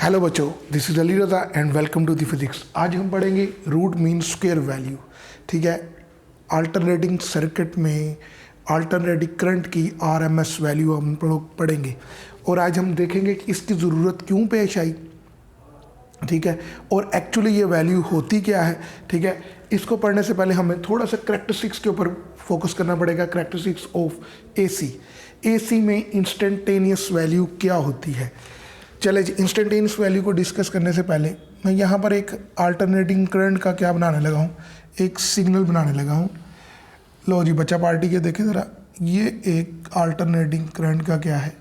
Hello बच्चों, this is Ali Raza and welcome to the physics. आज हम पढ़ेंगे रूट मीन स्क्वायर वैल्यू। ठीक है, अल्टरनेटिंग सर्किट में अल्टरनेटिंग करंट की आरएमएस वैल्यू हम लोग पढ़ेंगे और आज हम देखेंगे कि इसकी ज़रूरत क्यों पेश आई। ठीक है, और एक्चुअली ये वैल्यू होती क्या है। ठीक है, इसको पढ़ने से पहले हमें थोड़ा सा करैक्टरिस्टिक्स के ऊपर फोकस करना पड़ेगा। करैक्टरिस्टिक्स ऑफ एसी में इंस्टेंटेनियस वैल्यू क्या होती है। चले जी, इंस्टेंटेनियस वैल्यू को डिस्कस करने से पहले मैं यहाँ पर एक अल्टरनेटिंग करंट का क्या बनाने लगा हूँ, एक सिग्नल बनाने लगा हूँ। लो जी बच्चा पार्टी के देखे ज़रा, ये एक अल्टरनेटिंग करंट का क्या है,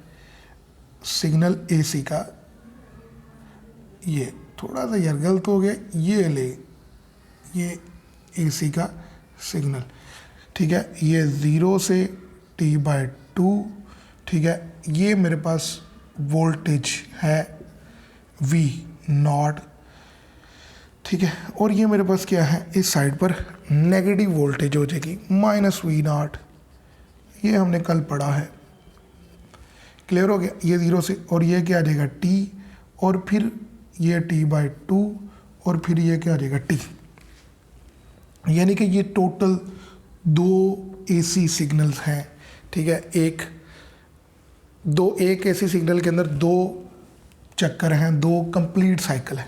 सिग्नल एसी का। ये थोड़ा सा यार गलत हो गया, ये ले, ये एसी का सिग्नल। ठीक है, ये 0 से T/2। ठीक है, ये मेरे पास वोल्टेज है V0। ठीक है, और ये मेरे पास क्या है, इस साइड पर नेगेटिव वोल्टेज हो जाएगी -V0। ये हमने कल पढ़ा है, क्लियर हो गया। ये 0 से, और ये क्या आ जाएगा T, और फिर ये T/2, और फिर ये क्या आ जाएगा T। यानी कि ये टोटल 2 AC सिग्नल्स हैं। ठीक है, एक ऐसी सिग्नल के अंदर 2 चक्कर हैं, 2 कंप्लीट साइकिल है।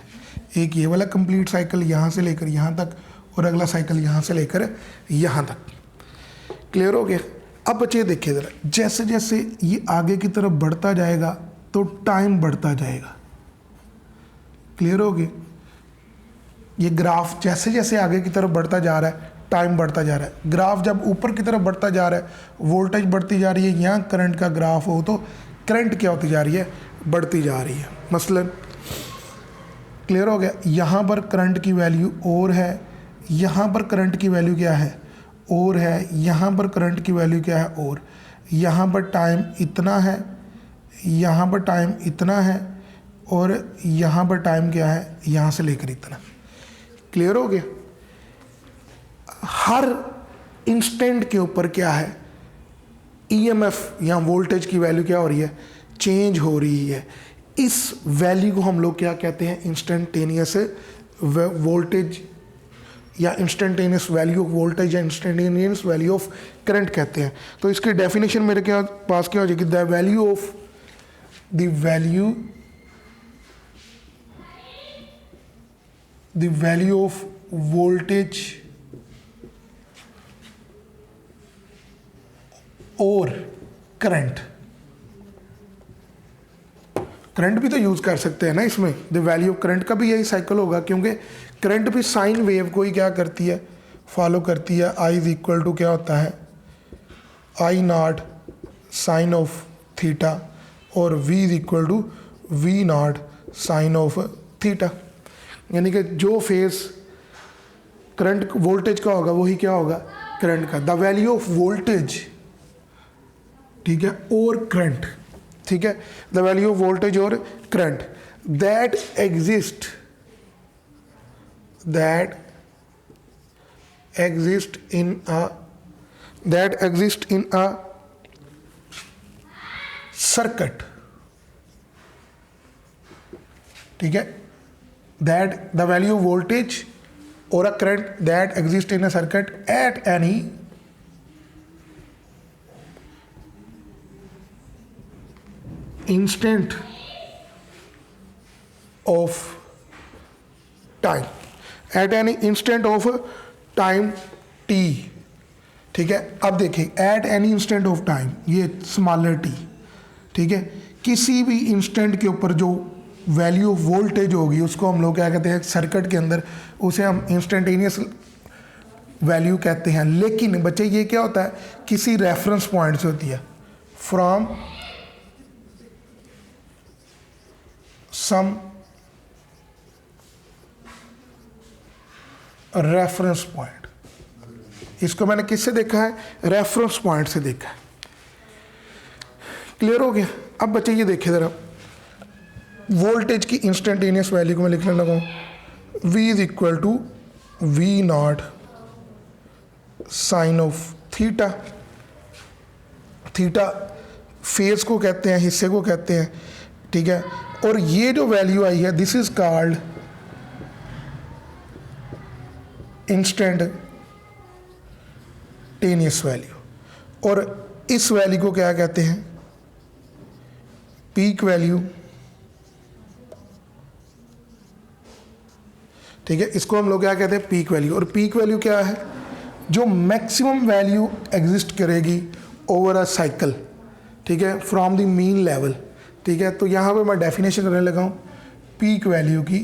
एक ये वाला कंप्लीट साइकिल यहाँ से लेकर यहाँ तक, और अगला साइकिल यहाँ से लेकर यहाँ तक। क्लियर हो गया। अब बच्चे देखिए ज़रा, जैसे जैसे ये आगे की तरफ बढ़ता जाएगा तो टाइम बढ़ता जाएगा। क्लियर हो गया। ये ग्राफ जैसे जैसे आगे की तरफ बढ़ता जा रहा है, टाइम बढ़ता जा रहा है। ग्राफ जब ऊपर की तरफ बढ़ता जा रहा है, वोल्टेज बढ़ती जा रही है। यहाँ करंट का ग्राफ हो तो करंट क्या होती जा रही है, बढ़ती जा रही है। मसलन क्लियर हो गया। यहाँ पर करंट की वैल्यू और है, यहाँ पर करंट की वैल्यू क्या है, और है। यहाँ पर करंट की वैल्यू क्या है, और। यहाँ पर टाइम इतना है, यहाँ पर टाइम इतना है, और यहाँ पर टाइम क्या है, यहाँ से लेकर इतना। क्लियर हो गया। हर इंस्टेंट के ऊपर क्या है, ईएमएफ या वोल्टेज की वैल्यू क्या हो रही है, चेंज हो रही है। इस वैल्यू को हम लोग क्या कहते हैं, इंस्टेंटेनियस वोल्टेज या इंस्टेंटेनियस वैल्यू ऑफ वोल्टेज या इंस्टेंटेनियस वैल्यू ऑफ करंट कहते हैं। तो इसकी डेफिनेशन मेरे क्या पास क्या हो जाएगी, द वैल्यू ऑफ वोल्टेज और करंट भी तो यूज कर सकते हैं ना इसमें। द वैल्यू ऑफ करंट का भी यही साइकिल होगा, क्योंकि करंट भी साइन वेव को ही क्या करती है, फॉलो करती है। I इज इक्वल टू क्या होता है, I0 साइन ऑफ थीटा, और V is equal to V0 sine of theta. यानी कि जो फेस करंट वोल्टेज का होगा वही क्या होगा, करंट का। द वैल्यू ऑफ वोल्टेज, ठीक है, और करंट। ठीक है, द वैल्यू ऑफ वोल्टेज और current that exist in a circuit. ठीक है, that the value of voltage or a current that exists in a circuit at any instant of time, at any instant of time t। ठीक है, अब देखिए at any instant of time, ये smaller t। ठीक है, किसी भी instant के ऊपर जो वैल्यू ऑफ वोल्टेज होगी उसको हम लोग क्या कहते हैं, सर्किट के अंदर उसे हम इंस्टेंटेनियस वैल्यू कहते हैं। लेकिन बच्चे ये क्या होता है, किसी रेफरेंस पॉइंट से होती है, फ्रॉम सम रेफरेंस पॉइंट। इसको मैंने किससे देखा है, रेफरेंस पॉइंट से देखा है। क्लियर हो गया। अब बच्चे ये देखिए ज़रा, वोल्टेज की इंस्टेंटेनियस वैल्यू को मैं लिखने लगा हूँ, V is equal to V0 sine of theta. Theta phase को कहते हैं, हिस्से को कहते हैं। ठीक है। और ये जो वैल्यू आई है this is called instantaneous value. और इस वैल्यू को क्या कहते हैं, पीक वैल्यू। ठीक है, इसको हम लोग क्या कहते हैं, पीक वैल्यू। और पीक वैल्यू क्या है, जो मैक्सिमम वैल्यू एग्जिस्ट करेगी ओवर अ साइकिल, ठीक है, फ्रॉम द मीन लेवल। ठीक है, तो यहाँ पे मैं डेफिनेशन करने लगा हूँ पीक वैल्यू की,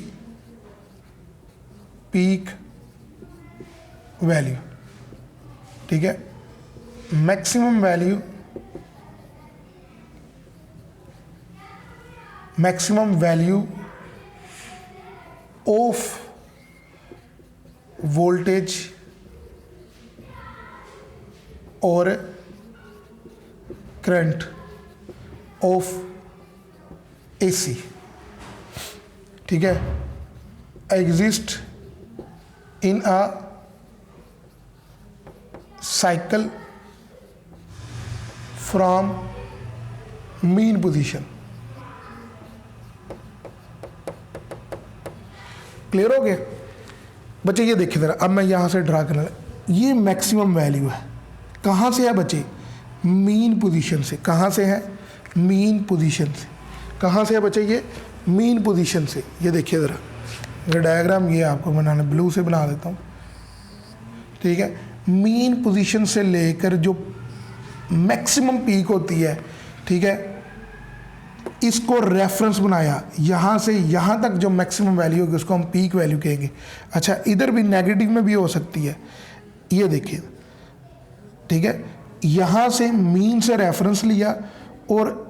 पीक वैल्यू। ठीक है, maximum value, maximum value of voltage और करंट ऑफ एसी। ठीक है, exist in a cycle from mean position. Clear हो गया बच्चे? ये देखिए जरा, अब मैं यहाँ से ड्रा करना, ये मैक्सिमम वैल्यू है, कहाँ से है बच्चे, मीन पोजीशन से। कहाँ से है, मीन पोजीशन से। कहाँ से है बच्चे, ये मीन पोजीशन से। ये देखिए ज़रा, ये डायग्राम ये आपको बनाना, ब्लू से बना देता हूँ। ठीक है, मीन पोजीशन से लेकर जो मैक्सिमम पीक होती है, ठीक है, इसको रेफरेंस बनाया, यहाँ से यहाँ तक जो मैक्सिमम वैल्यू होगी उसको हम पीक वैल्यू कहेंगे। अच्छा, इधर भी नेगेटिव में भी हो सकती है, ये देखिए। ठीक है, यहाँ से मीन से रेफरेंस लिया और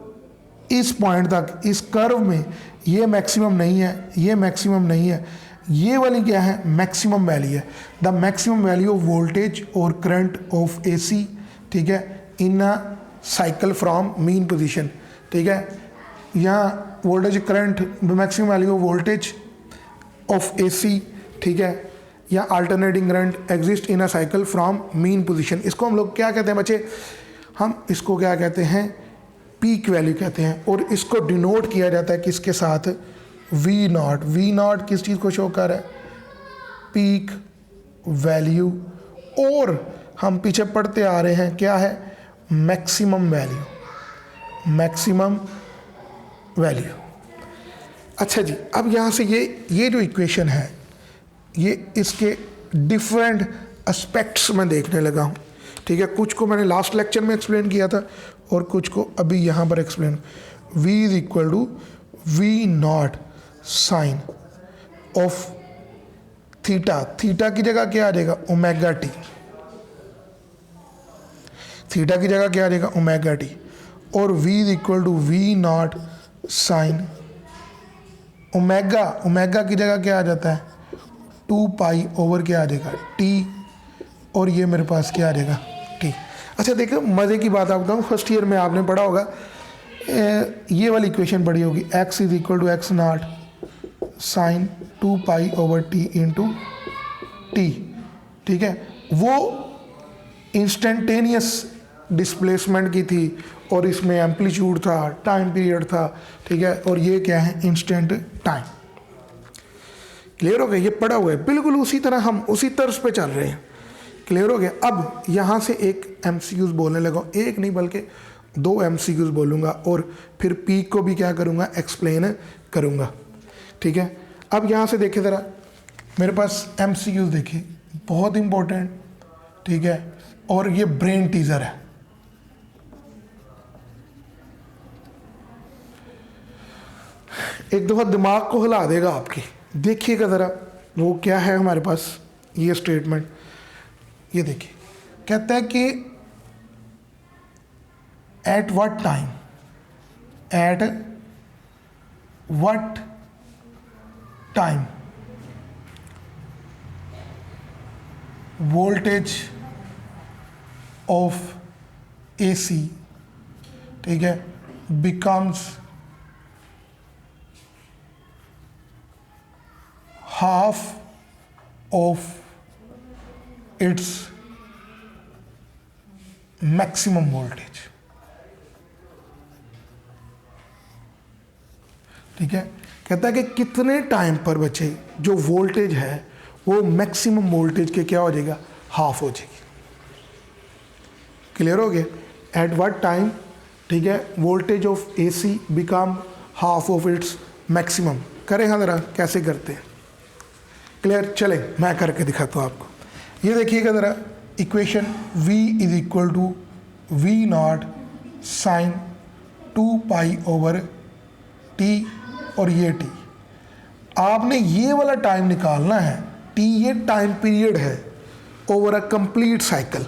इस पॉइंट तक, इस कर्व में ये मैक्सिमम नहीं है, ये मैक्सिमम नहीं है, ये वाली क्या है, मैक्सिमम वैल्यू है। The maximum value of voltage और करंट ऑफ एसी, ठीक है, in a cycle from mean position. ठीक है, यहाँ voltage current, maximum value of voltage of AC, ठीक है, या alternating current exist in a cycle from mean position. इसको हम लोग क्या कहते हैं बच्चे, हम इसको क्या कहते हैं, पीक वैल्यू कहते हैं। और इसको डिनोट किया जाता है किसके साथ, वी नॉट। वी नॉट किस चीज़ को शो कर रहा है, पीक वैल्यू। और हम पीछे पढ़ते आ रहे हैं क्या है, मैक्सिमम वैल्यू, मैक्सिमम वैल्यू। अच्छा जी, अब यहाँ से ये जो इक्वेशन है, ये इसके डिफरेंट एस्पेक्ट्स में देखने लगा हूँ। ठीक है, कुछ को मैंने लास्ट लेक्चर में एक्सप्लेन किया था और कुछ को अभी यहाँ पर explain. v is equal to v naught sine of theta. Theta की जगह क्या आ जाएगा, ओमेगा टी। थीटा की जगह क्या आ जाएगा, ओमेगा टी। और v is equal to v naught sine omega, omega की जगह क्या आ जाता है, 2 पाई ओवर क्या आ जाएगा, टी। और ये मेरे पास क्या आ जाएगा, टी। अच्छा देखो, मज़े की बात आपको बताऊँ, फर्स्ट ईयर में आपने पढ़ा होगा, ये वाली इक्वेशन पढ़ी होगी, x is equal to x naught sine 2 pi over t into t. ठीक है, वो इंस्टेंटेनियस डिस्प्लेसमेंट की थी और इसमें एम्पलीट्यूड था, टाइम पीरियड था। ठीक है, और ये क्या है, इंस्टेंट टाइम। क्लियर हो गया, ये पढ़ा हुआ है, बिल्कुल उसी तरह हम उसी तर्ज पे चल रहे हैं। क्लियर हो गया। अब यहाँ से एक MCQs बोलने लगा, एक नहीं बल्कि 2 MCQs बोलूँगा और फिर पीक को भी क्या करूँगा, एक्सप्लेन करूँगा। ठीक है, अब यहाँ से देखिए ज़रा, मेरे पास MCQs देखिए, बहुत इंपॉर्टेंट। ठीक है, और ये ब्रेन टीजर है। एक दफ़ा दिमाग को हिला देगा आपके। देखिएगा ज़रा, वो क्या है हमारे पास, ये स्टेटमेंट, ये देखिए, कहता है कि eight what time, eight what time voltage of AC, ठीक है, becomes half of its maximum voltage। ठीक है। कहता है कि कितने टाइम पर बच्चे जो वोल्टेज है वो मैक्सिमम वोल्टेज के क्या हो जाएगा, हाफ हो जाएगी। क्लियर हो गया? एट व्हाट टाइम, ठीक है, voltage of AC become half of its maximum. करें हाँ ज़रा, कैसे करते हैं? क्लियर? चले मैं करके दिखाता हूँ आपको। ये देखिएगा ज़रा, equation V is equal to V naught sine 2 pi over T और ये T। आपने ये वाला टाइम निकालना है, T ये टाइम पीरियड है ओवर अ कंप्लीट साइकिल,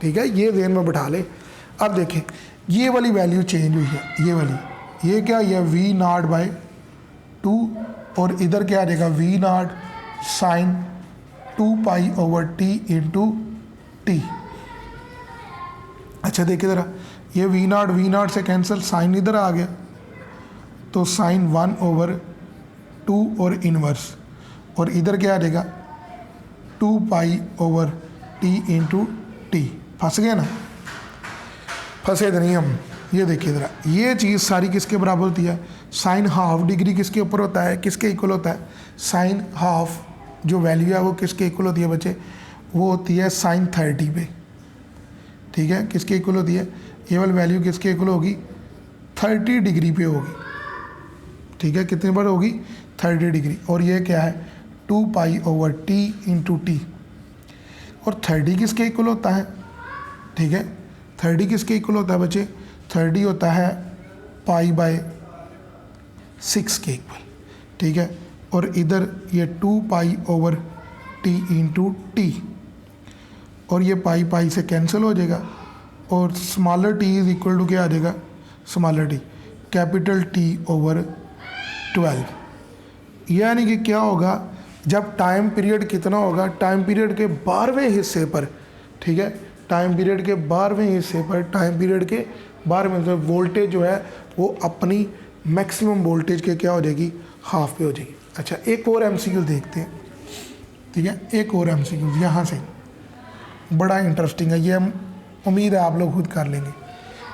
ठीक है, ये ध्यान में बिठा ले। अब देखें ये वाली वैल्यू चेंज हुई है, ये वाली, ये क्या, ये V नॉट बाई 2 और इधर क्या आ जाएगा V naught sine 2 pi over T into T। अच्छा देखिए ज़रा, ये V नॉट से कैंसिल, साइन इधर आ गया तो साइन 1 ओवर 2 और इनवर्स, और इधर क्या आ जाएगा 2 pi over T into T। फंस गए ना? फंसे तो नहीं हम। ये देखिए ज़रा, ये चीज़ सारी किसके बराबर होती है, साइन हाफ डिग्री किसके ऊपर होता है, किसके इक्वल होता है, साइन हाफ जो वैल्यू है वो किसके इक्वल होती है बच्चे, वो होती है साइन 30 पे, ठीक है। किसके इक्वल होती है, ये वाली वैल्यू किसके इक्वल होगी, 30 डिग्री पे होगी, ठीक है। कितने पर होगी, 30 डिग्री। और ये क्या है 2 pi over T into t. और 30 किसके इक्वल होता है, ठीक है, 30 किसके इक्वल होता है बच्चे, 30 होता है पाई बाय 6 के इक्वल, ठीक है। और इधर ये 2 pi over T into t, और ये पाई पाई से कैंसिल हो जाएगा, और smaller t is equal to क्या आ जाएगा, smaller t, capital T over 12। यानी कि क्या होगा, जब टाइम पीरियड कितना होगा, टाइम पीरियड के 12वें हिस्से पर, ठीक है, टाइम पीरियड के 12वें हिस्से पर, टाइम पीरियड के 12वें हिस्से वोल्टेज जो है वो अपनी मैक्सिमम वोल्टेज के क्या हो जाएगी, हाफ पे हो जाएगी। अच्छा एक और MCQ देखते हैं, ठीक है, एक और MCQ यहाँ से बड़ा इंटरेस्टिंग है, ये हम उम्मीद है आप लोग खुद कर लेंगे,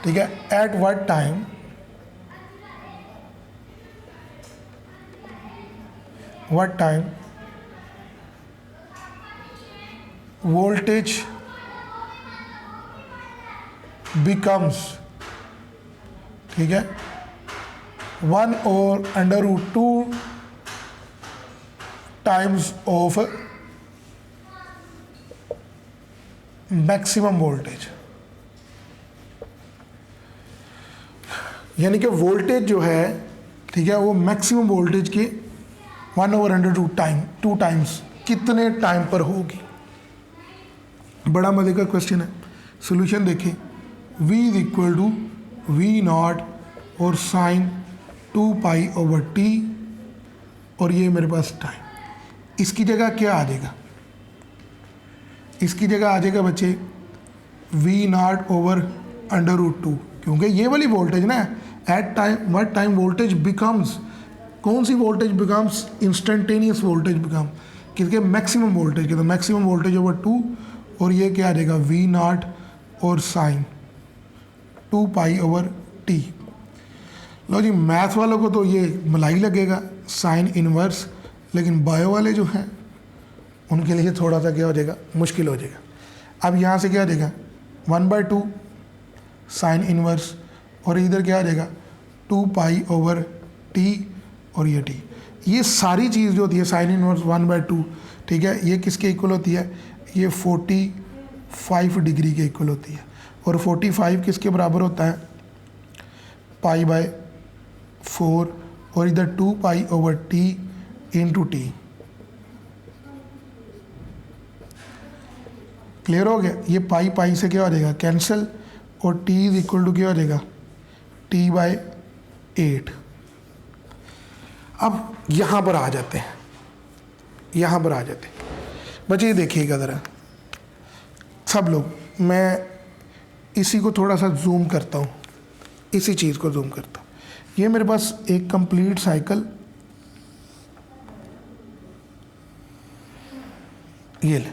ठीक है। At what time voltage becomes, ठीक है, 1 और under root 2 times of maximum voltage. यानी कि वोल्टेज जो है, ठीक है, वो मैक्सिमम वोल्टेज के 1 over under root two times कितने टाइम पर होगी। बड़ा मजे का क्वेश्चन है। सोल्यूशन देखिए, V is equal to V naught और साइन 2 पाई ओवर T, और ये मेरे पास टाइम, इसकी जगह क्या आ जाएगा, इसकी जगह आ जाएगा बच्चे V not over under root 2, क्योंकि ये वाली वोल्टेज ना, at time what time voltage becomes, कौन सी voltage becomes, instantaneous voltage become किसके, मैक्सिमम वोल्टेज के, तो मैक्सिमम वोल्टेज ओवर 2, और ये क्या आ जाएगा V नॉट और साइन 2 पाई ओवर T। लो जी, मैथ वालों को तो ये मलाई लगेगा साइन इनवर्स, लेकिन बायो वाले जो हैं उनके लिए थोड़ा सा क्या हो जाएगा, मुश्किल हो जाएगा। अब यहाँ से क्या आ जाएगा 1/2 साइन इनवर्स, और इधर क्या आ जाएगा 2 पाई ओवर T और ये T। ये सारी चीज़ जो होती है साइन इनवर्स 1/2, ठीक है, ये किसके इक्वल होती है, ये 45 डिग्री के इक्वल होती है। और 45 किसके बराबर होता है, पाई बाय 4, और इधर 2 pi over T into T। Clear हो गया? ये पाई पाई से क्या हो जाएगा, कैंसिल, और T इज इक्वल टू क्या हो जाएगा, T बाय 8। अब यहाँ पर आ जाते हैं, यहाँ पर आ जाते हैं बच्चे। ये देखिएगा ज़रा सब लोग, मैं इसी को थोड़ा सा जूम करता हूँ, इसी चीज़ को जूम करता हूँ। ये मेरे पास एक कंप्लीट साइकिल, ये ले,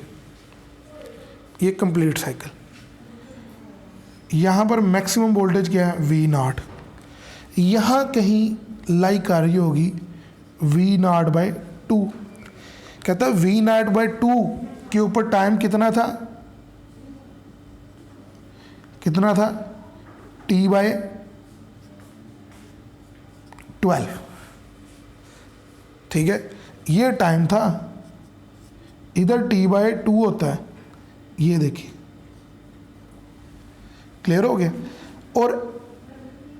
ये कंप्लीट साइकिल, यहाँ पर मैक्सिमम वोल्टेज क्या है, V नॉट। यहाँ कहीं लाई कर रही होगी वी नॉट बाई टू। कहता है वी नॉट बाई टू के ऊपर टाइम कितना था, कितना था, टी बाय 12, ठीक है, ये टाइम था। इधर टी बाय 2 होता है, ये देखिए, क्लियर हो गया। और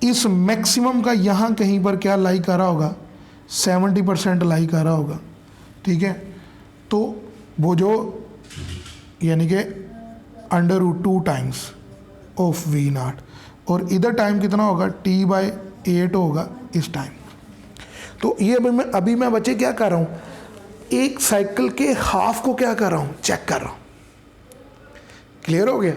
इस मैक्सिमम का यहाँ कहीं पर क्या लाई कर रहा होगा, 70% लाई कर रहा होगा, ठीक है। तो वो जो यानी कि √2 टाइम्स ऑफ वी नॉट, और इधर टाइम कितना होगा, टी बाय 8 होगा इस टाइम। तो ये अभी मैं बच्चे क्या कर रहा हूँ, एक साइकिल के हाफ को क्या कर रहा हूँ, चेक कर रहा हूँ। क्लियर हो गया।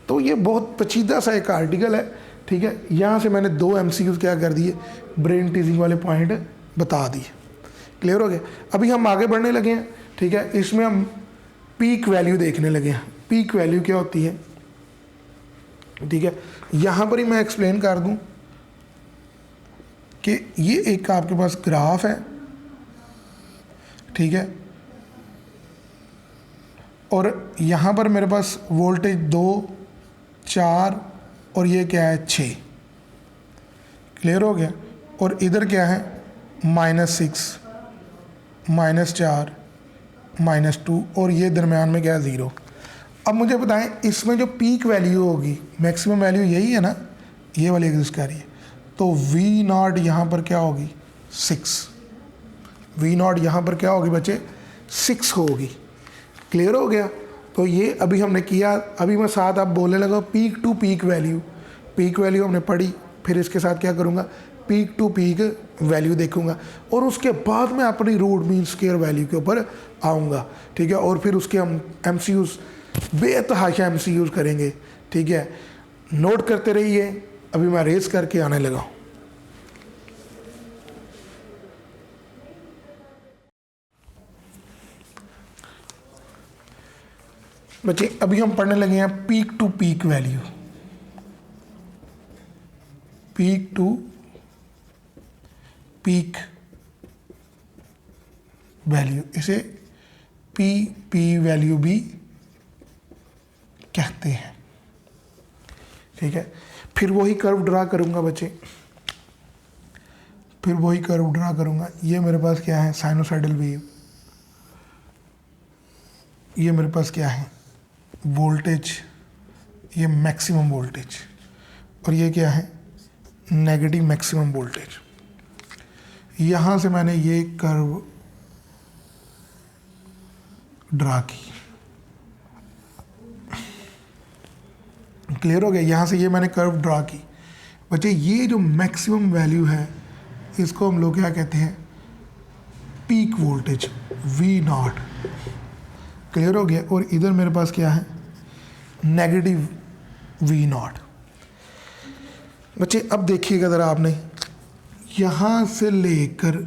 तो ये बहुत पेचीदा सा एक आर्टिकल है, ठीक है। यहाँ से मैंने 2 MCQs क्या कर दिए, ब्रेन टीजिंग वाले पॉइंट बता दिए। क्लियर हो गया। अभी हम आगे बढ़ने लगे हैं, ठीक है। इसमें हम पीक वैल्यू देखने लगे हैं। पीक वैल्यू क्या होती है, ठीक है। यहाँ पर ही मैं एक्सप्लेन कर दूँ कि ये एक आपके पास ग्राफ है, ठीक है, और यहाँ पर मेरे पास वोल्टेज 2, 4 और ये क्या है 6। क्लियर हो गया। और इधर क्या है -6, -4, -2 और ये दरम्यान में क्या है 0। अब मुझे बताएं इसमें जो पीक वैल्यू होगी, मैक्सिमम वैल्यू यही है ना, ये वाली एग्जिस्ट कर रही है। तो वी नॉट यहाँ पर क्या होगी 6, वी नॉट यहाँ पर क्या होगी बच्चे 6 होगी। क्लियर हो गया। तो ये अभी हमने किया। अभी मैं साथ आप बोलने लगा peak to peak value. Peak value हमने पढ़ी, फिर इसके साथ क्या करूँगा, पीक टू पीक वैल्यू देखूँगा, और उसके बाद मैं अपनी रूट मीन स्क्वायर वैल्यू के ऊपर आऊँगा, ठीक है। और फिर उसके हम MCQs बेतहाशा MCQs करेंगे, ठीक है। नोट करते रहिए। अभी मैं रेस करके आने लगा हूँ। बच्चे अभी हम पढ़ने लगे हैं peak to peak value. Peak to peak value, इसे पी वैल्यू भी कहते हैं, ठीक है। फिर वही कर्व ड्रा करूंगा बच्चे, फिर वही कर्व ड्रा करूंगा। ये मेरे पास क्या है, साइनोसाइडल वेव। ये मेरे पास क्या है, वोल्टेज, ये मैक्सिमम वोल्टेज, और ये क्या है, नेगेटिव मैक्सिमम वोल्टेज। यहाँ से मैंने ये कर्व ड्रा की। क्लियर हो गया। यहाँ से ये मैंने कर्व ड्रा की। बच्चे ये जो मैक्सिमम वैल्यू है इसको हम लोग क्या कहते हैं, peak voltage V not. Clear हो गया। और इधर मेरे पास क्या है, नेगेटिव वी नॉट। बच्चे अब देखिएगा ज़रा, आपने यहाँ से लेकर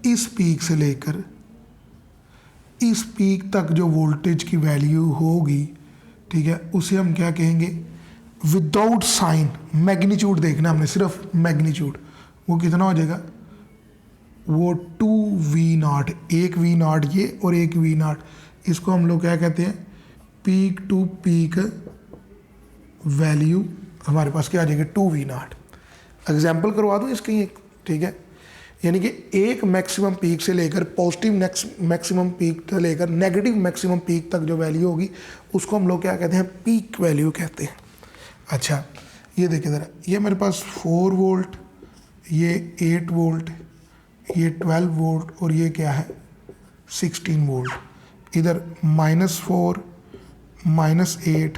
इस पीक से लेकर इस पीक तक जो वोल्टेज की वैल्यू होगी, ठीक है, उसे हम क्या कहेंगे, विदाउट साइन। मैग्नीट्यूड देखना हमने, सिर्फ मैग्नीट्यूड, वो कितना हो जाएगा, वो 2V0, एक V0 ये और एक V0। इसको हम लोग क्या कहते हैं, पीक टू पीक वैल्यू हमारे पास क्या आ जाएगी, 2V0। एग्जाम्पल करवा दूँ इसकी एक, ठीक है। यानी कि एक मैक्सिमम पीक से लेकर पॉजिटिव मैक्सिमम पीक से लेकर नेगेटिव मैक्सिमम पीक तक जो वैल्यू होगी उसको हम लोग क्या कहते हैं, पीक वैल्यू कहते हैं। अच्छा ये देखिए ज़रा, ये मेरे पास 4 वोल्ट, ये 8 वोल्ट, ये 12 वोल्ट और ये क्या है 16 वोल्ट। इधर -4, -8,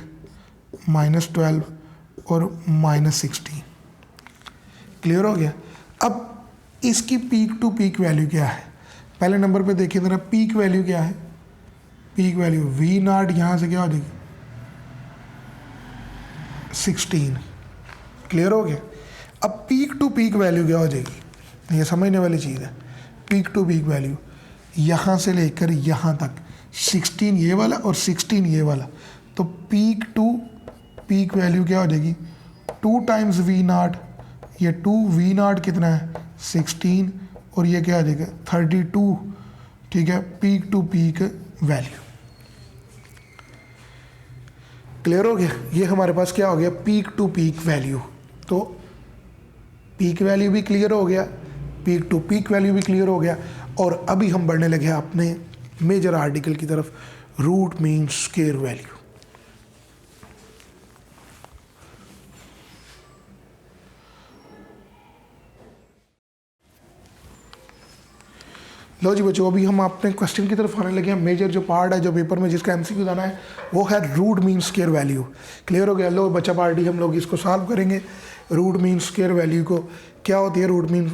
-12 और -16। क्लियर हो गया। अब इसकी पीक टू पीक वैल्यू क्या है, पहले नंबर पे देखिए ज़रा, पीक वैल्यू क्या है, पीक वैल्यू V0 यहाँ से क्या हो जाएगी 16। क्लियर हो गया। अब पीक टू पीक वैल्यू क्या हो जाएगी, ये समझने वाली चीज़ है। पीक टू पीक वैल्यू यहाँ से लेकर यहाँ तक 16 ये वाला और 16 ये वाला, तो पीक टू पीक वैल्यू क्या हो जाएगी 2 टाइम्स V0, ये 2 वी नॉट कितना है 16 और ये क्या आ जाएगा 32, ठीक है, peak to peak value. Clear हो गया? ये हमारे पास क्या हो गया पीक टू पीक वैल्यू। तो पीक वैल्यू भी क्लियर हो गया, पीक टू पीक वैल्यू भी क्लियर हो गया। और अभी हम बढ़ने लगे अपने मेजर आर्टिकल की तरफ, रूट मीन स्क्वायर वैल्यू। लो जी बच्चों, अभी हम अपने क्वेश्चन की तरफ आने लगे हैं। मेजर जो पार्ट है जो पेपर में जिसका एमसीक्यू आना है वो है root mean square value. Clear हो गया? लो बच्चा पार्टी, हम लोग इसको सॉल्व करेंगे। रूट मीन स्क्वायर वैल्यू को क्या होती है रूट मीन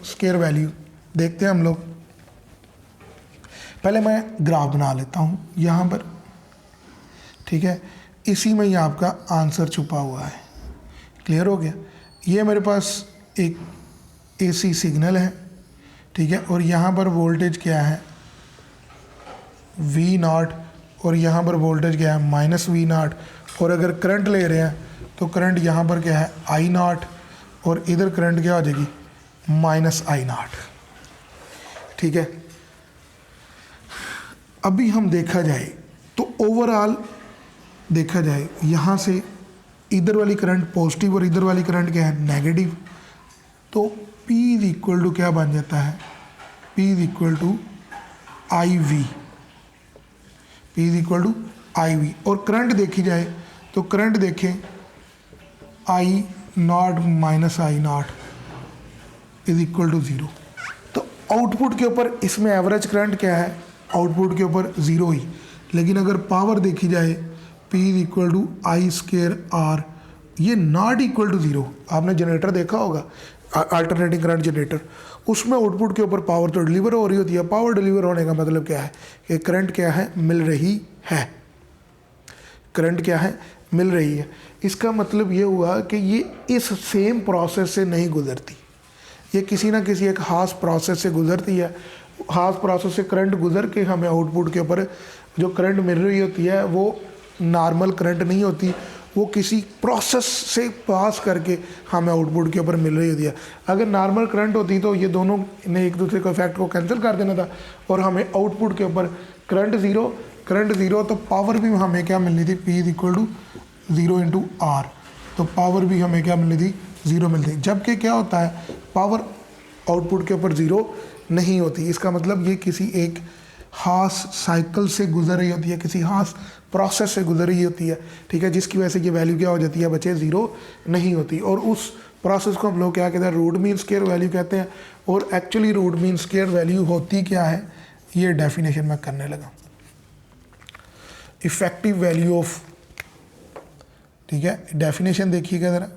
स्क्वायर वैल्यू, देखते हैं हम लोग। पहले मैं ग्राफ बना लेता हूँ यहाँ पर, ठीक है, इसी में ही आपका आंसर छुपा हुआ है। क्लियर हो गया? ये मेरे पास एक एसी सिग्नल है, ठीक है, और यहाँ पर वोल्टेज क्या है वी नॉट, और यहाँ पर वोल्टेज क्या है माइनस वी नॉट। और अगर करंट ले रहे हैं तो करंट यहाँ पर क्या है आई नॉट, और इधर करंट क्या हो जाएगी माइनस आई नॉट। ठीक है, अभी हम देखा जाए तो ओवरऑल देखा जाए, यहाँ से इधर वाली करंट पॉजिटिव और इधर वाली करंट क्या है नेगेटिव। तो P इज इक्वल टू क्या बन जाता है, P is equal to I V, P is equal to I V. और करंट देखी जाए तो करंट देखें I not minus I not is equal to 0। तो आउटपुट के ऊपर इसमें एवरेज करंट क्या है, आउटपुट के ऊपर 0 ही। लेकिन अगर पावर देखी जाए P is equal to I square R, ये नॉट इक्वल टू 0। आपने जनरेटर देखा होगा, अल्टरनेटिंग करंट जनरेटर, उसमें आउटपुट के ऊपर पावर तो डिलीवर हो रही होती है। पावर डिलीवर होने का मतलब क्या है कि करंट क्या है मिल रही है, करंट क्या है मिल रही है। इसका मतलब ये हुआ कि ये इस सेम प्रोसेस से नहीं गुजरती, ये किसी ना किसी एक खास प्रोसेस से गुजरती है। खास प्रोसेस से करंट गुजर के हमें आउटपुट के ऊपर जो करंट मिल रही होती है वो नॉर्मल करंट नहीं होती, वो किसी प्रोसेस से पास करके हमें आउटपुट के ऊपर मिल रही होती है। अगर नॉर्मल करंट होती तो ये दोनों ने एक दूसरे को इफेक्ट को कैंसिल कर देना था और हमें आउटपुट के ऊपर करंट ज़ीरो, तो पावर भी हमें क्या मिलनी थी P is equal to 0 into R. तो पावर भी हमें क्या मिलनी थी 0 मिलती थी। जबकि क्या होता है पावर आउटपुट के ऊपर 0 नहीं होती। इसका मतलब ये किसी एक खास साइकिल से गुजर रही होती है, किसी खास प्रोसेस से गुजर रही होती है, ठीक है, जिसकी वजह से ये वैल्यू क्या हो जाती है बच्चे 0 नहीं होती। और उस प्रोसेस को हम लोग क्या कहते हैं रूट मीन स्क्वायर वैल्यू कहते हैं। और actually root mean square value होती क्या है ये डेफिनेशन मैं करने लगा। इफेक्टिव वैल्यू ऑफ, ठीक है, डेफिनेशन देखिएगा ज़रा,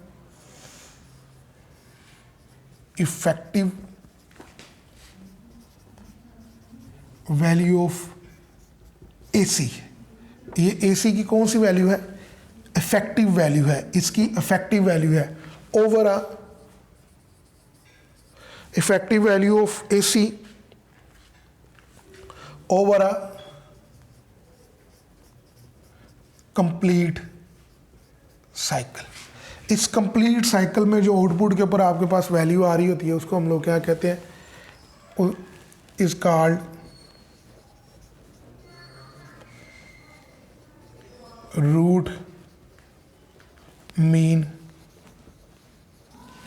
इफेक्टिव वैल्यू ऑफ एसी। ये एसी की कौन सी वैल्यू है, इफेक्टिव वैल्यू है, इसकी इफेक्टिव वैल्यू है over a effective value of AC over a complete cycle. इस कंप्लीट साइकिल में जो आउटपुट के ऊपर आपके पास वैल्यू आ रही होती है उसको हम लोग क्या कहते हैं, is called root mean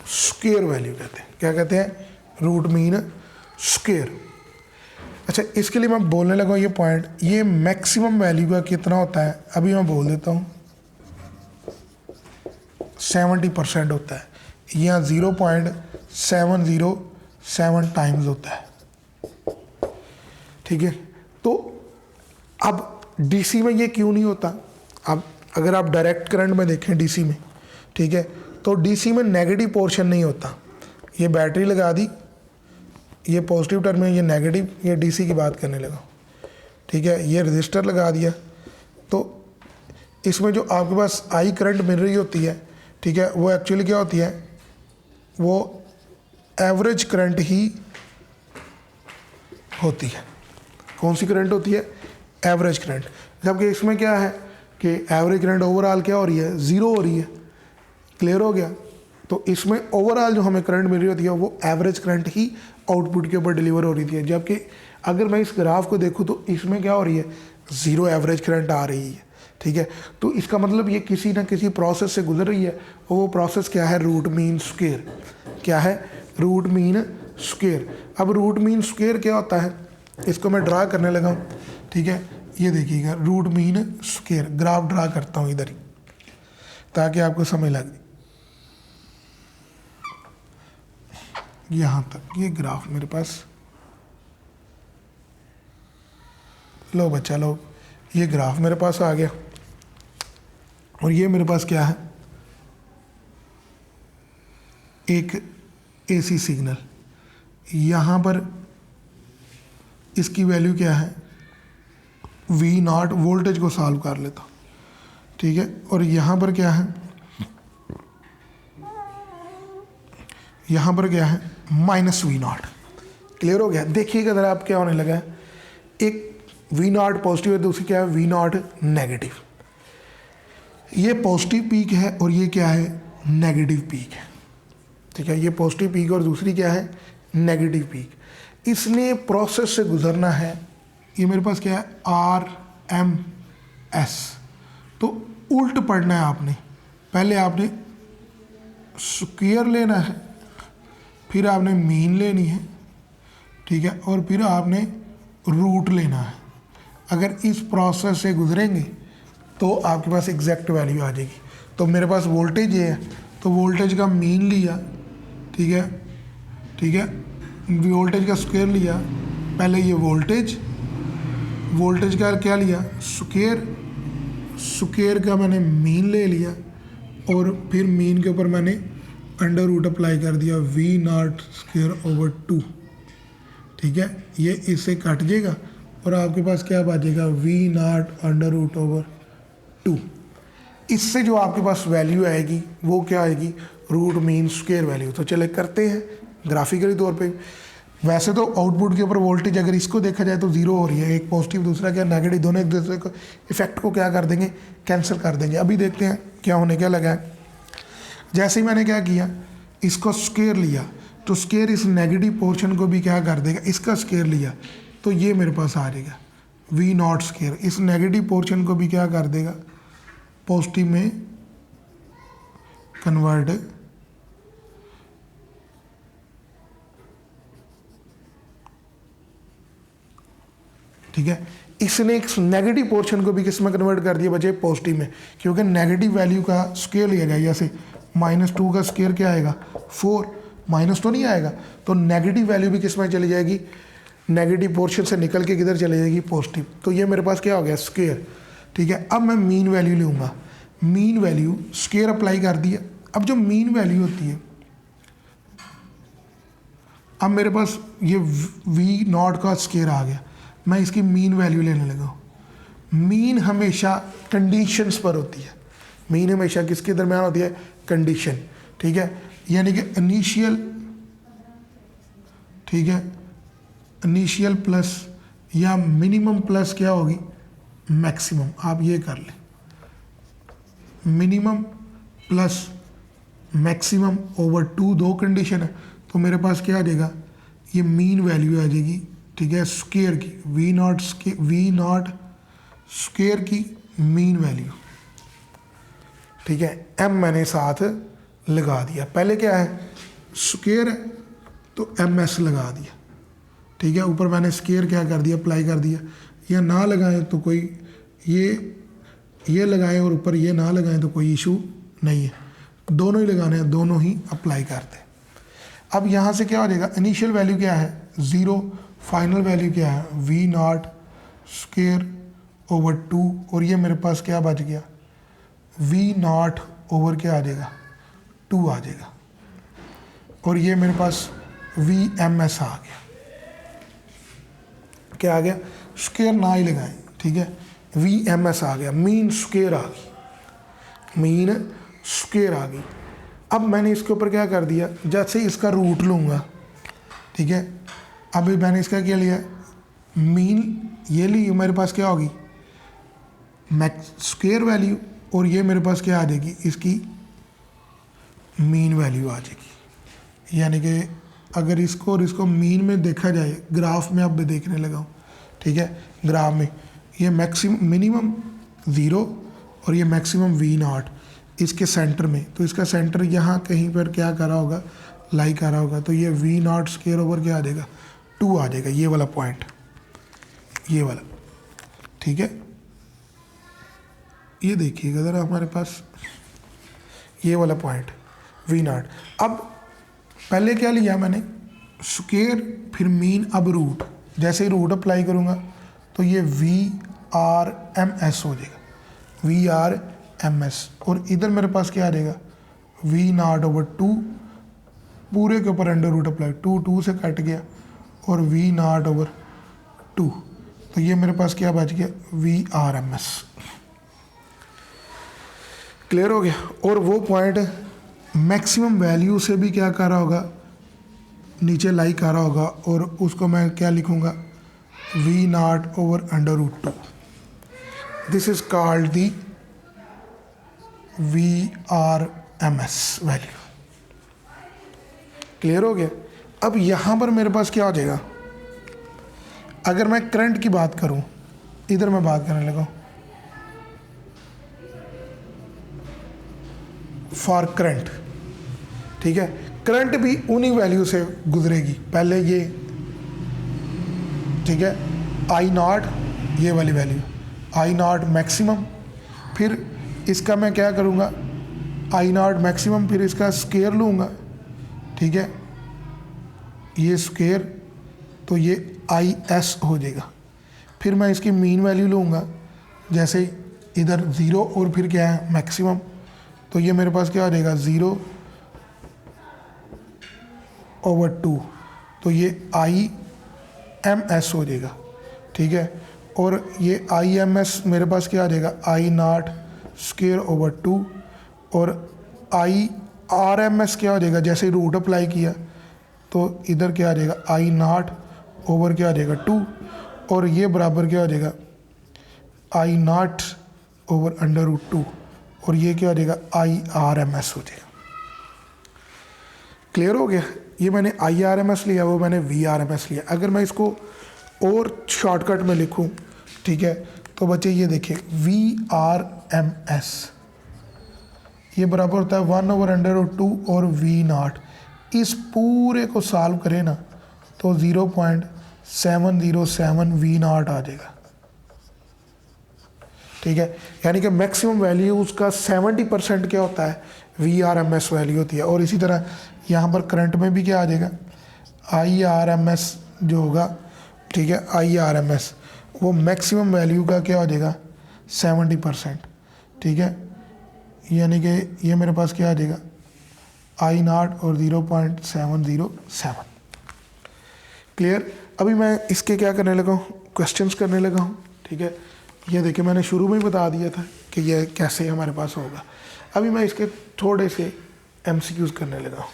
square value कहते हैं। क्या कहते हैं, रूट मीन स्क्वायर। अच्छा, इसके लिए मैं बोलने लगा ये पॉइंट, ये मैक्सिमम वैल्यू का कितना होता है अभी मैं बोल देता हूँ, 70% होता है, यहाँ 0.707 टाइम्स होता है। ठीक है, तो अब डीसी में ये क्यों नहीं होता। अब अगर आप डायरेक्ट करंट में देखें डीसी में, ठीक है, तो डीसी में नेगेटिव पोर्शन नहीं होता। ये बैटरी लगा दी, ये पॉजिटिव टर्म है, ये नेगेटिव, ये डीसी की बात करने लगा, ठीक है, ये रजिस्टर लगा दिया। तो इसमें जो आपके पास आई करंट मिल रही होती है, ठीक है, वो एक्चुअली क्या होती है, वो एवरेज करंट ही होती है। कौन सी करंट होती है, एवरेज करंट। जबकि इसमें क्या है कि एवरेज करंट ओवरऑल क्या हो रही है 0 हो रही है। क्लियर हो गया। तो इसमें ओवरऑल जो हमें करंट मिल रही होती है वो एवरेज करंट ही आउटपुट के ऊपर डिलीवर हो रही थी, जबकि अगर मैं इस ग्राफ को देखूँ तो इसमें क्या हो रही है, ज़ीरो एवरेज करंट आ रही है। ठीक है, तो इसका मतलब ये किसी ना किसी प्रोसेस से गुजर रही है, और वो प्रोसेस क्या है, रूट मीन स्क्वायर। क्या है, रूट मीन स्क्वायर। अब रूट मीन स्क्वायर क्या होता है, इसको मैं ड्रा करने लगा हूँ। ठीक है, ये देखिएगा root mean square, graph draw करता हूँ इधर ही ताकि आपको समझ लगे। यहाँ तक ये ग्राफ मेरे पास, लो बच्चा लो, ये ग्राफ मेरे पास आ गया, और ये मेरे पास क्या है, एक एसी सिग्नल। यहाँ पर इसकी वैल्यू क्या है, वी नॉट, वोल्टेज को सॉल्व कर लेता। ठीक है, और यहाँ पर क्या है, यहाँ पर क्या है, माइनस वी नॉट। क्लियर हो गया। देखिएगा ज़रा आप क्या होने लगा है, एक वी नॉट पॉजिटिव है, दूसरी क्या है, वी नॉट नेगेटिव। ये पॉजिटिव पीक है और ये क्या है, नेगेटिव पीक है। ठीक है, ये पॉजिटिव पीक और दूसरी क्या है, नेगेटिव पीक। इसने प्रोसेस से गुजरना है, ये मेरे पास क्या है, RMS। तो उल्ट पढ़ना है आपने, पहले आपने स्क्वायर लेना है, फिर आपने मीन लेनी है। ठीक है, और फिर आपने रूट लेना है। अगर इस प्रोसेस से गुजरेंगे तो आपके पास एग्जैक्ट वैल्यू आ जाएगी। तो मेरे पास वोल्टेज ये है, तो वोल्टेज का मीन लिया। ठीक है, ठीक है, वोल्टेज का स्क्वायर लिया, पहले ये वोल्टेज का क्या लिया, स्क्वायर का मैंने मीन ले लिया, और फिर मीन के ऊपर मैंने अंडर रूट अप्लाई कर दिया, वी नॉट स्क्वायर ओवर 2। ठीक है, ये इससे कट जाएगा और आपके पास क्या बचेगा, V naught under root over 2। इससे जो आपके पास वैल्यू आएगी वो क्या आएगी, रूट मीन स्क्वायर वैल्यू। तो चले करते हैं ग्राफिकली तौर पे। वैसे तो आउटपुट के ऊपर वोल्टेज अगर इसको देखा जाए तो ज़ीरो हो रही है, एक पॉजिटिव दूसरा क्या नेगेटिव, दोनों एक दूसरे को इफेक्ट को क्या कर देंगे, कैंसिल कर देंगे। अभी देखते हैं क्या होने क्या लगा है। जैसे ही मैंने क्या किया, इसको स्क्वायर लिया, तो स्क्वायर इस नेगेटिव पोर्शन को भी क्या कर देगा, इसका स्क्वायर लिया, तो ये मेरे पास आ जाएगा वी नॉट स्क्वायर। इस नेगेटिव पोर्शन को भी क्या कर देगा, पॉजिटिव में कन्वर्ट ठीक है, इसने एक नेगेटिव पोर्शन को भी किस में कन्वर्ट कर दिया बचे, पॉजिटिव में, क्योंकि नेगेटिव वैल्यू का स्क्वायर लिया गया। जैसे -2 का स्क्वायर क्या आएगा, 4, माइनस तो नहीं आएगा, तो नेगेटिव वैल्यू भी किस में चली जाएगी, नेगेटिव पोर्शन से निकल के किधर चली जाएगी, पॉजिटिव। तो ये मेरे पास क्या हो गया, स्क्वायर। ठीक है, अब मैं मीन वैल्यू लूँगा, मीन वैल्यू स्क्वायर अप्लाई कर दिया। अब जो मीन वैल्यू होती है, अब मेरे पास ये वी नॉट का स्क्वायर आ गया, मैं इसकी मीन वैल्यू लेने लगा। मीन हमेशा कंडीशंस पर होती है, मीन हमेशा किसके दरम्यान होती है, कंडीशन। ठीक है, यानी कि इनिशियल, ठीक है, इनिशियल प्लस या मिनिमम प्लस क्या होगी, मैक्सिमम। आप ये कर लें, मिनिमम प्लस मैक्सिमम ओवर 2, दो कंडीशन है, तो मेरे पास क्या आ जाएगा, ये मीन वैल्यू आ जाएगी। ठीक है, स्क्वायर की, वी नॉट स्क्वायर की मीन वैल्यू। ठीक है, एम मैंने साथ लगा दिया, पहले क्या है, स्क्वायर है तो MS लगा दिया। ठीक है, ऊपर मैंने स्क्वायर क्या कर दिया, अप्लाई कर दिया। या ना लगाएं तो कोई, ये लगाएं और ऊपर ये ना लगाएं तो कोई इशू नहीं है, दोनों ही लगाने हैं, दोनों ही अप्लाई करते हैं। अब यहाँ से क्या हो जाएगा, इनिशियल वैल्यू क्या है 0, फाइनल वैल्यू क्या है वी नॉट स्क्वायर ओवर 2, और ये मेरे पास क्या बच गया, वी नॉट ओवर क्या आ जाएगा, 2 आ जाएगा, और ये मेरे पास VMS आ गया। क्या आ गया, स्क्वायर ना ही लगाएं। ठीक है, VMS आ गया, मीन स्क्वायर आ गई, मीन स्क्वायर आ गई। अब मैंने इसके ऊपर क्या कर दिया, जैसे इसका रूट लूँगा। ठीक है, अभी मैंने इसका क्या लिया, मीन ये ली, मेरे पास क्या होगी, मैक्स स्क्वायर वैल्यू, और ये मेरे पास क्या आ जाएगी, इसकी मीन वैल्यू आ जाएगी। यानी कि अगर इसको और इसको मीन में देखा जाए, ग्राफ में अब मैं देखने लगा हूँ, ठीक है, ग्राफ में ये मैक्सिमम मिनिमम 0 और ये मैक्सिमम V0 इसके सेंटर में, तो इसका सेंटर यहाँ कहीं पर क्या करा होगा, लाई करा होगा, तो ये V0 स्क्वायर ओवर क्या आ जाएगा, 2 आ जाएगा, ये वाला पॉइंट, ये वाला, ठीक है। ये देखिएगा ज़रा हमारे पास ये वाला पॉइंट V0। अब पहले क्या लिया मैंने, स्क्वायर, फिर मीन, अब रूट। जैसे ही रूट अप्लाई करूँगा तो ये VRMS हो जाएगा, VRMS। और इधर मेरे पास क्या आ जाएगा, V0/2, पूरे के ऊपर अंडर रूट अप्लाई, 2 से कट गया, और V0/2, तो ये मेरे पास क्या बच गया, VRMS। क्लियर हो गया। और वो पॉइंट मैक्सिमम वैल्यू से भी क्या कर रहा होगा, नीचे लाई कर रहा होगा, और उसको मैं क्या लिखूँगा, V0/√2। This is called the VRMS value. Clear हो गया। अब यहाँ पर मेरे पास क्या हो जाएगा, अगर मैं करंट की बात करूँ, इधर मैं बात करने लगा फॉर करंट, ठीक है। करंट भी उन्हीं वैल्यू से गुजरेगी, पहले ये, ठीक है, I0, ये वाली वैल्यू I0 मैक्सिमम, फिर इसका मैं क्या करूँगा, I0 मैक्सिमम, फिर इसका स्क्वायर लूँगा, ठीक है, ये स्क्वायर, तो ये IS हो जाएगा। फिर मैं इसकी मीन वैल्यू लूँगा, जैसे इधर 0 और फिर क्या है मैक्सिमम, तो ये मेरे पास क्या हो जाएगा, 0/2, तो ये IMS हो जाएगा, ठीक है। और ये IMS मेरे पास क्या आ जाएगा, I0 स्क्वायर ओवर 2, और IRMS क्या हो जाएगा, जैसे रूट अप्लाई किया तो इधर क्या आ जाएगा, I0 ओवर क्या आ जाएगा 2, और ये बराबर क्या हो जाएगा, I0 ओवर √2, और ये क्या हो जाएगा, IRMS हो जाएगा। क्लियर हो गया। ये मैंने IRMS लिया, वो मैंने VRMS लिया। अगर मैं इसको और शॉर्टकट में लिखूं, ठीक है, तो बच्चे ये देखिए, VRMS ये बराबर होता है 1/√2 और V0। इस पूरे को सॉल्व करें ना तो 0.707 V0 आ जाएगा, ठीक है। यानी कि मैक्सिमम वैल्यू उसका 70% क्या होता है, VRMS वैल्यू होती है। और इसी तरह यहाँ पर करंट में भी क्या आ जाएगा, IRMS जो होगा, ठीक है, IRMS वो मैक्सिमम वैल्यू का क्या हो जाएगा, 70%, ठीक है। यानी कि ये मेरे पास क्या आ जाएगा, I0 और 0.707। क्लियर। अभी मैं इसके क्या करने लगा हूँ, क्वेश्चंस करने लगा हूँ, ठीक है। ये देखिए मैंने शुरू में ही बता दिया था कि ये कैसे हमारे पास होगा। अभी मैं इसके थोड़े से MCQs करने लगा हूँ,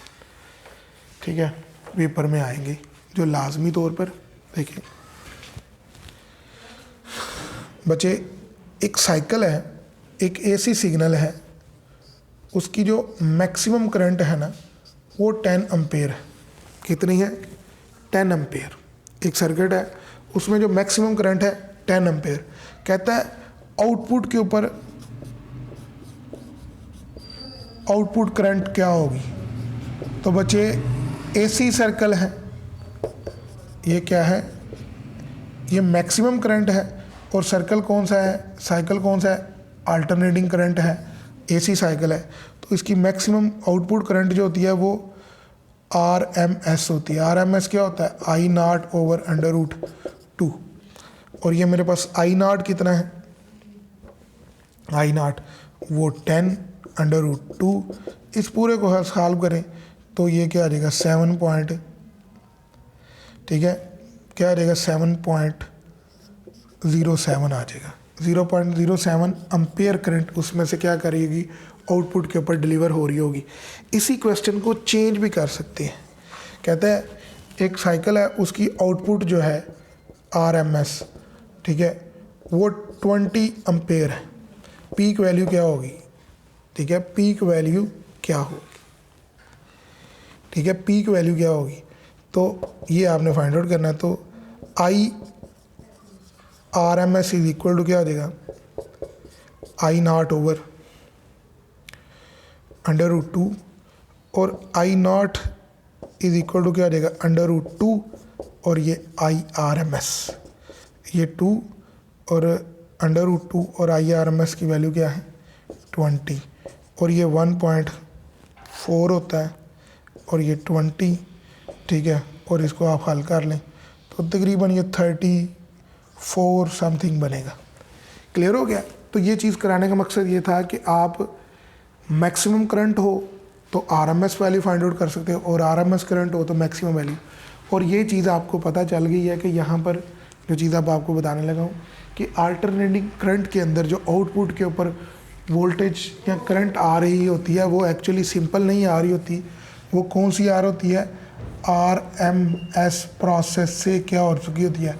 ठीक है, पेपर में आएंगे जो लाजमी तौर पर। देखिए बच्चे, एक साइकिल है, एक AC सिग्नल है, उसकी जो मैक्सिमम करंट है ना वो 10 एम्पेयर है। कितनी है, 10 एम्पेयर। एक सर्किट है, उसमें जो मैक्सिमम करंट है 10 एम्पेयर। कहता है आउटपुट के ऊपर आउटपुट करंट क्या होगी। तो बच्चे AC सर्कल है, ये क्या है, ये मैक्सिमम करंट है, और सर्कल कौन सा है, साइकिल कौन सा है, अल्टरनेटिंग करंट है, AC साइकिल है। तो इसकी मैक्सिमम आउटपुट करंट जो होती है वो RMS होती है। RMS क्या होता है, I0 ओवर √2। और ये मेरे पास I0 कितना है, I0 वो 10 √2। इस पूरे को सॉल्व करें तो ये क्या आ जाएगा, 7 ठीक है, क्या आ जाएगा, 7.07 आ जाएगा। 0.07 एम्पेयर करंट उसमें से क्या करेगी, आउटपुट के ऊपर डिलीवर हो रही होगी। इसी क्वेश्चन को चेंज भी कर सकते हैं। कहता है एक साइकिल है, उसकी आउटपुट जो है RMS, ठीक है, वो 20 एम्पेयर है। पीक वैल्यू क्या होगी, ठीक है, पीक वैल्यू क्या होगी, ठीक है, पीक वैल्यू क्या होगी, तो ये आपने फाइंड आउट करना है। तो I R M S is equal to क्या हो जाएगा, I naught over under root 2, और I not is equal to क्या हो जाएगा, अंडर रूट 2, और ये आई आर एम एस, ये 2 और अंडर रूट 2 और आई आर एम एस की वैल्यू क्या है 20, और ये 1.4 होता है और ये 20, ठीक है, और इसको आप हल कर लें तो तकरीबन ये 34 समथिंग बनेगा। क्लियर हो गया। तो ये चीज़ कराने का मकसद ये था कि आप मैक्सिमम करंट हो तो आरएमएस वैल्यू फाइंड आउट कर सकते हो, और आरएमएस करंट हो तो मैक्सिमम वैल्यू। और ये चीज़ आपको पता चल गई है कि यहाँ पर जो चीज़ अब आपको बताने लगा हूँ कि अल्टरनेटिंग करंट के अंदर जो आउटपुट के ऊपर वोल्टेज या करंट आ रही होती है वो एक्चुअली सिंपल नहीं आ रही होती, वो कौन सी आ रही होती है, आरएमएस प्रोसेस से क्या हो चुकी होती है,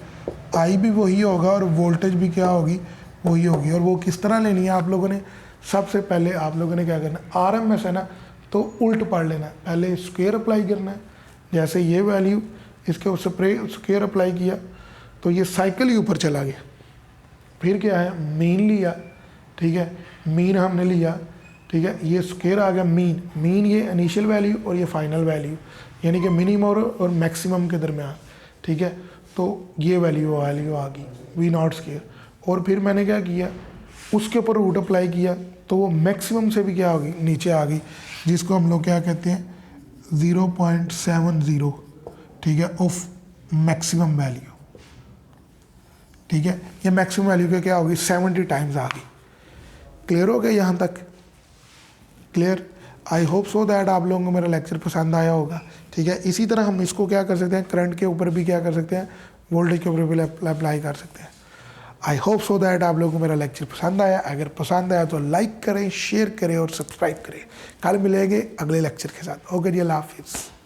आई भी वही होगा और वोल्टेज भी क्या होगी, वही होगी। और वो किस तरह लेनी है आप लोगों ने, सबसे पहले आप लोगों ने क्या करना है, आरएमएस है ना तो उल्ट पढ़ लेना है, पहले स्क्वायर अप्लाई करना है। जैसे ये वैल्यू इसके स्क्वायर अप्लाई किया तो ये साइकिल ही ऊपर चला गया, फिर क्या है मीन लिया, ठीक है, मीन हमने लिया, ठीक है, ये स्क्वायर आ गया मीन ये इनिशियल वैल्यू और ये फाइनल वैल्यू, यानी कि मिनिमम और मैक्सिमम के दरमियान, ठीक है। तो ये वैल्यू आ गई वी नॉट स्क्वायर, और फिर मैंने क्या किया उसके ऊपर रूट अप्लाई किया तो वो मैक्सिमम से भी क्या होगी नीचे आ गई, जिसको हम लोग क्या कहते हैं 0.70, ठीक है, ऑफ मैक्सिमम वैल्यू, ठीक है। ये मैक्सिमम वैल्यू का क्या होगी 70 टाइम्स आ गई। क्लियर हो गया यहाँ तक, clear. I hope so that आप लोगों को मेरा लेक्चर पसंद आया होगा, ठीक है। इसी तरह हम इसको क्या कर सकते हैं, करंट के ऊपर भी क्या कर सकते हैं, वोल्टेज के ऊपर भी अप्लाई कर सकते हैं। आई होप सो दैट आप लोगों को मेरा लेक्चर पसंद आया। अगर पसंद आया तो लाइक करें, शेयर करें और सब्सक्राइब करें। कल मिलेंगे अगले लेक्चर के साथ। ओके जी, अल्लाह हाफिज़।